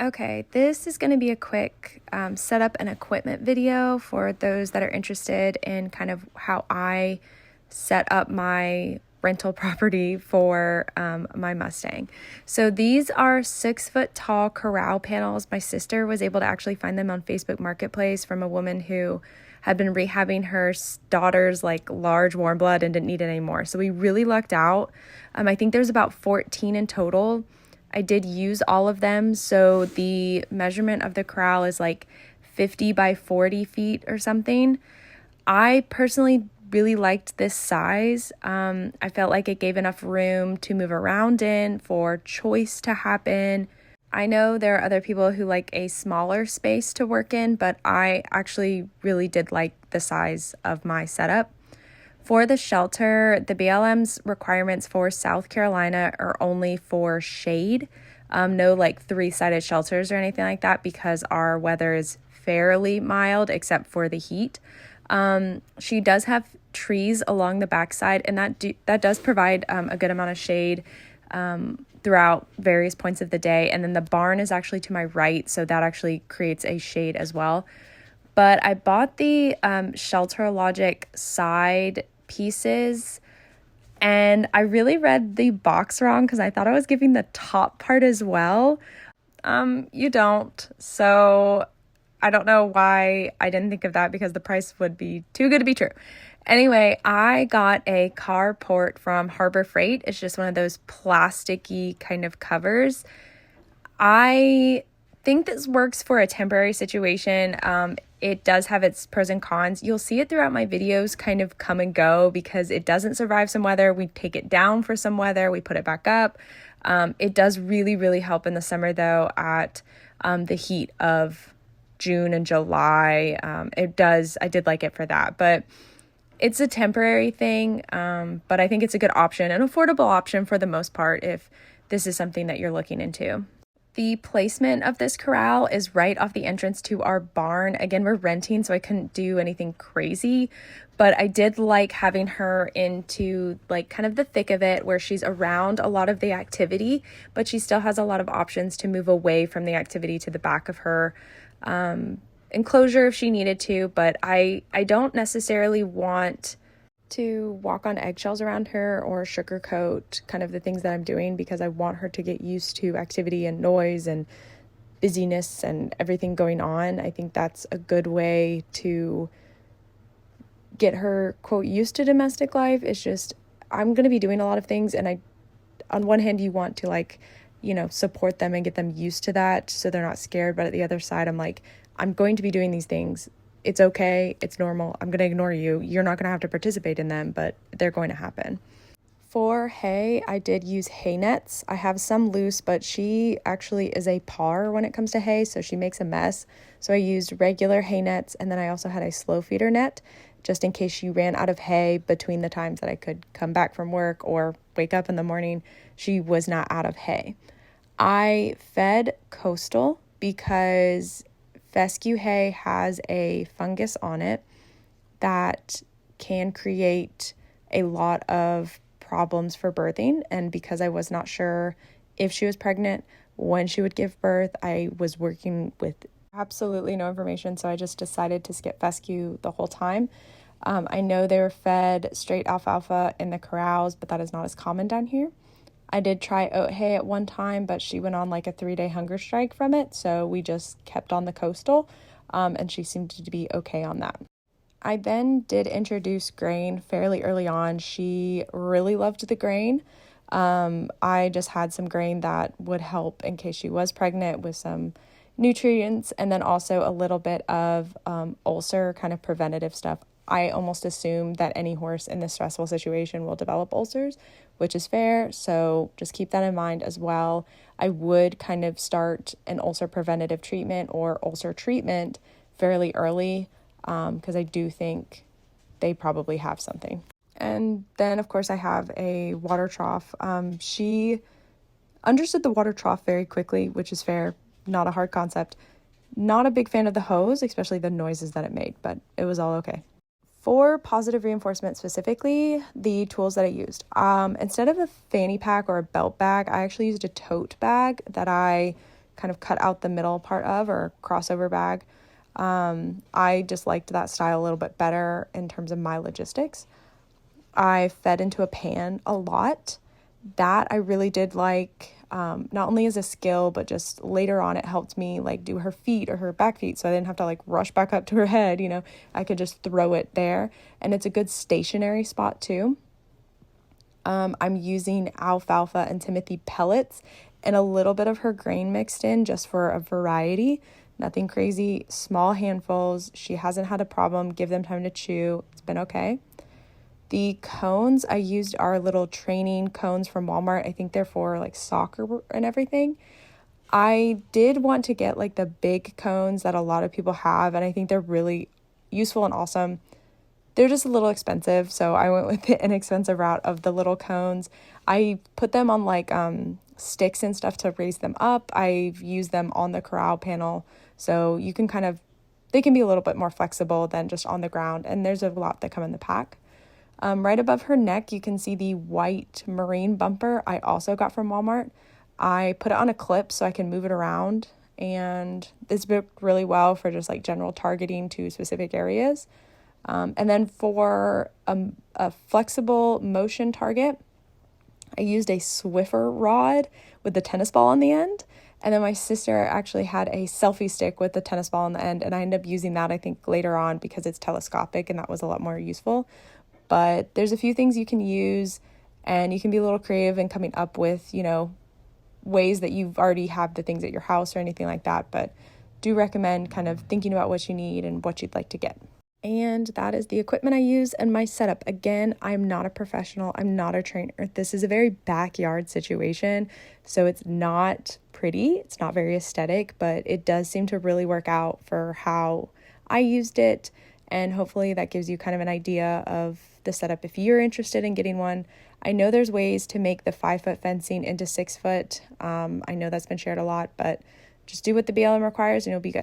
Okay, this is going to be a quick setup and equipment video for those that are interested in kind of how I set up my rental property for my Mustang. So these are 6-foot tall Corral panels. My sister was able to actually find them on Facebook Marketplace from a woman who had been rehabbing her daughter's like large warm blood and didn't need it anymore. So we really lucked out. I think there's about 14 in total. I did use all of them, so the measurement of the corral is like 50 by 40 feet or something. I personally really liked this size. I felt like it gave enough room to move around in for choice to happen. I know there are other people who like a smaller space to work in, but I actually really did like the size of my setup. For the shelter, the BLM's requirements for South Carolina are only for shade. No like 3-sided shelters or anything like that because our weather is fairly mild except for the heat. She does have trees along the backside, and that does provide a good amount of shade throughout various points of the day. And then the barn is actually to my right, so that actually creates a shade as well. But I bought the Shelter Logic side pieces, and I really read the box wrong because I thought I was giving the top part as well. You don't. So I don't know why I didn't think of that because the price would be too good to be true. Anyway, I got a carport from Harbor Freight. It's just one of those plasticky kind of covers. I think this works for a temporary situation. It does have its pros and cons. You'll see it throughout my videos kind of come and go because it doesn't survive some weather. We take it down for some weather. We put it back up. It does really, really help in the summer though at the heat of June and July. I did like it for that, but it's a temporary thing. But I think it's a good option, an affordable option for the most part if this is something that you're looking into. The placement of this corral is right off the entrance to our barn. Again, we're renting, so I couldn't do anything crazy, but I did like having her into like kind of the thick of it where she's around a lot of the activity, but she still has a lot of options to move away from the activity to the back of her enclosure if she needed to. But I don't necessarily want to walk on eggshells around her or sugarcoat kind of the things that I'm doing because I want her to get used to activity and noise and busyness and everything going on. I think that's a good way to get her, quote, used to domestic life. It's just, I'm going to be doing a lot of things, and on one hand, you want to like, support them and get them used to that so they're not scared. But at the other side, I'm like, I'm going to be doing these things. It's okay. It's normal. I'm going to ignore you. You're not going to have to participate in them, but they're going to happen. For hay, I did use hay nets. I have some loose, but she actually is a par when it comes to hay, so she makes a mess. So I used regular hay nets, and then I also had a slow feeder net just in case she ran out of hay between the times that I could come back from work or wake up in the morning. She was not out of hay. I fed Coastal because fescue hay has a fungus on it that can create a lot of problems for birthing. And because I was not sure if she was pregnant, when she would give birth, I was working with absolutely no information. So I just decided to skip fescue the whole time. I know they were fed straight alfalfa in the corrals, but that is not as common down here. I did try oat hay at one time, but she went on like a 3-day hunger strike from it. So we just kept on the Coastal, and she seemed to be okay on that. I then did introduce grain fairly early on. She really loved the grain. I just had some grain that would help in case she was pregnant with some nutrients, and then also a little bit of ulcer kind of preventative stuff. I almost assume that any horse in this stressful situation will develop ulcers, which is fair. So just keep that in mind as well. I would kind of start an ulcer preventative treatment or ulcer treatment fairly early because I do think they probably have something. And then, of course, I have a water trough. She understood the water trough very quickly, which is fair. Not a hard concept. Not a big fan of the hose, especially the noises that it made, but it was all okay. For positive reinforcement specifically, the tools that I used, instead of a fanny pack or a belt bag, I actually used a tote bag that I kind of cut out the middle part of, or crossover bag. I just liked that style a little bit better in terms of my logistics. I fed into a pan a lot. That I really did like, not only as a skill, but just later on it helped me like do her feet or her back feet, so I didn't have to like rush back up to her head, I could just throw it there, and it's a good stationary spot too. I'm using alfalfa and Timothy pellets and a little bit of her grain mixed in just for a variety. Nothing crazy, small handfuls. She hasn't had a problem. Give them time to chew. It's been okay. The cones I used are little training cones from Walmart. I think they're for like soccer and everything. I did want to get like the big cones that a lot of people have, and I think they're really useful and awesome. They're just a little expensive, so I went with the inexpensive route of the little cones. I put them on like sticks and stuff to raise them up. I've used them on the Corral panel, so you can they can be a little bit more flexible than just on the ground, and there's a lot that come in the pack. Right above her neck, you can see the white marine bumper I also got from Walmart. I put it on a clip so I can move it around, and this worked really well for just like general targeting to specific areas. And then for a flexible motion target, I used a Swiffer rod with the tennis ball on the end. And then my sister actually had a selfie stick with the tennis ball on the end, and I ended up using that, I think, later on because it's telescopic, and that was a lot more useful. But there's a few things you can use, and you can be a little creative in coming up with, ways that you've already have the things at your house or anything like that. But do recommend kind of thinking about what you need and what you'd like to get. And that is the equipment I use and my setup. Again, I'm not a professional. I'm not a trainer. This is a very backyard situation, so it's not pretty. It's not very aesthetic, but it does seem to really work out for how I used it. And hopefully that gives you kind of an idea of the setup if you're interested in getting one. I know there's ways to make the 5-foot fencing into 6 foot. I know that's been shared a lot, but just do what the BLM requires and you'll be good.